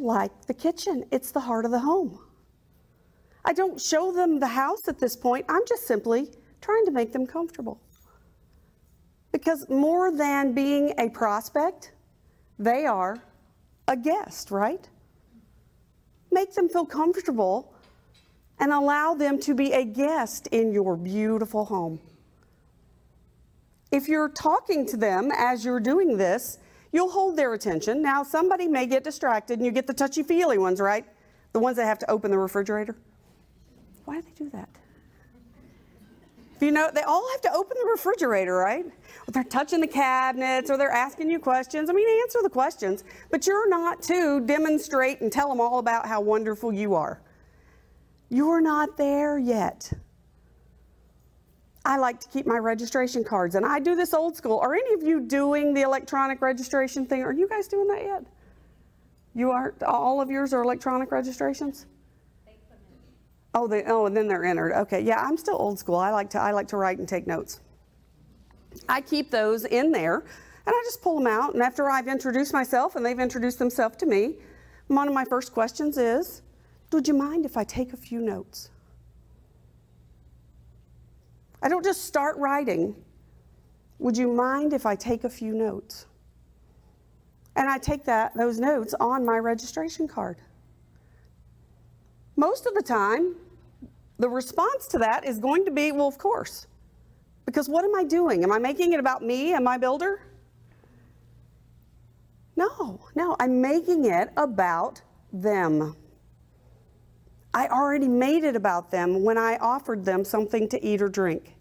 like the kitchen. It's the heart of the home. I don't show them the house at this point. I'm just simply trying to make them comfortable. Because more than being a prospect, they are a guest, right? Make them feel comfortable and allow them to be a guest in your beautiful home. If you're talking to them as you're doing this, you'll hold their attention. Now, somebody may get distracted, and you get the touchy-feely ones, right? The ones that have to open the refrigerator. Why do they do that? You know, they all have to open the refrigerator, right? Or they're touching the cabinets, or they're asking you questions. I mean, answer the questions, but you're not to demonstrate and tell them all about how wonderful you are. You're not there yet. I like to keep my registration cards, and I do this old school. Are any of you doing the electronic registration thing? Are you guys doing that yet? You aren't? All of yours are electronic registrations? Oh, and then they're entered. Okay, yeah, I'm still old school. I like to write and take notes. I keep those in there, and I just pull them out. And after I've introduced myself and they've introduced themselves to me, one of my first questions is, would you mind if I take a few notes? I don't just start writing. Would you mind if I take a few notes? And I take those notes on my registration card. Most of the time, the response to that is going to be, well, of course. Because what am I doing? Am I making it about me and my builder? No, I'm making it about them. I already made it about them when I offered them something to eat or drink.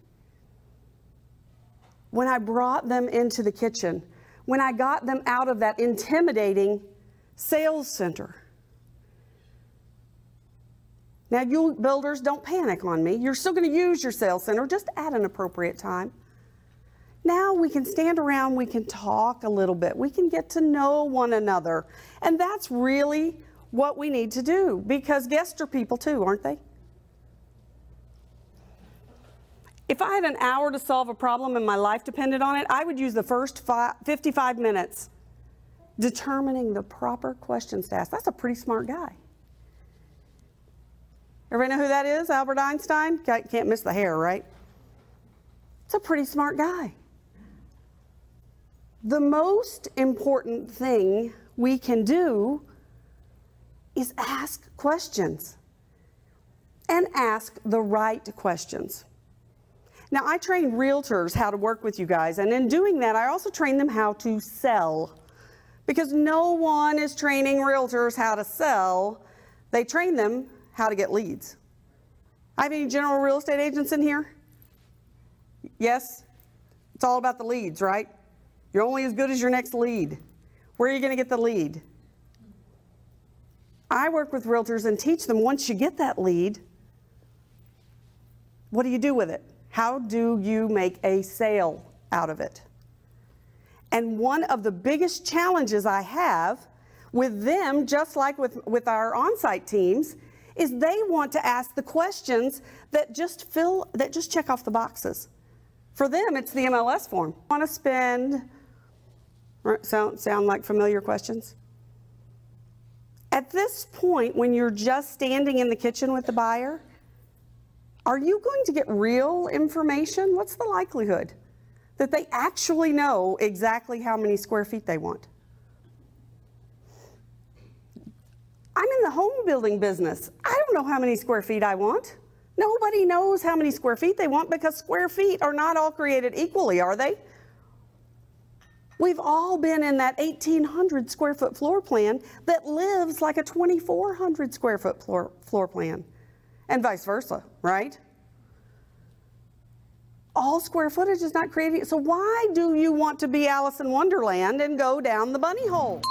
When I brought them into the kitchen. When I got them out of that intimidating sales center. Now, you builders, don't panic on me. You're still going to use your sales center, just at an appropriate time. Now we can stand around, we can talk a little bit, we can get to know one another. And that's really what we need to do, because guests are people too, aren't they? If I had an hour to solve a problem and my life depended on it, I would use the first 55 minutes determining the proper questions to ask. That's a pretty smart guy. Everybody know who that is? Albert Einstein? Can't miss the hair, right? It's a pretty smart guy. The most important thing we can do is ask questions. And ask the right questions. Now, I train realtors how to work with you guys, and in doing that, I also train them how to sell. Because no one is training realtors how to sell. They train them how to get leads. I have any general real estate agents in here? Yes? It's all about the leads, right? You're only as good as your next lead. Where are you going to get the lead? I work with realtors and teach them, once you get that lead, what do you do with it? How do you make a sale out of it? And one of the biggest challenges I have with them, just like with our on-site teams, is they want to ask the questions that just check off the boxes. For them, it's the MLS form. Want to spend, sound like familiar questions? At this point, when you're just standing in the kitchen with the buyer, are you going to get real information? What's the likelihood that they actually know exactly how many square feet they want? I'm in the home building business. I don't know how many square feet I want. Nobody knows how many square feet they want, because square feet are not all created equally, are they? We've all been in that 1,800 square foot floor plan that lives like a 2,400 square foot floor plan, and vice versa, right? All square footage is not created. So why do you want to be Alice in Wonderland and go down the bunny hole?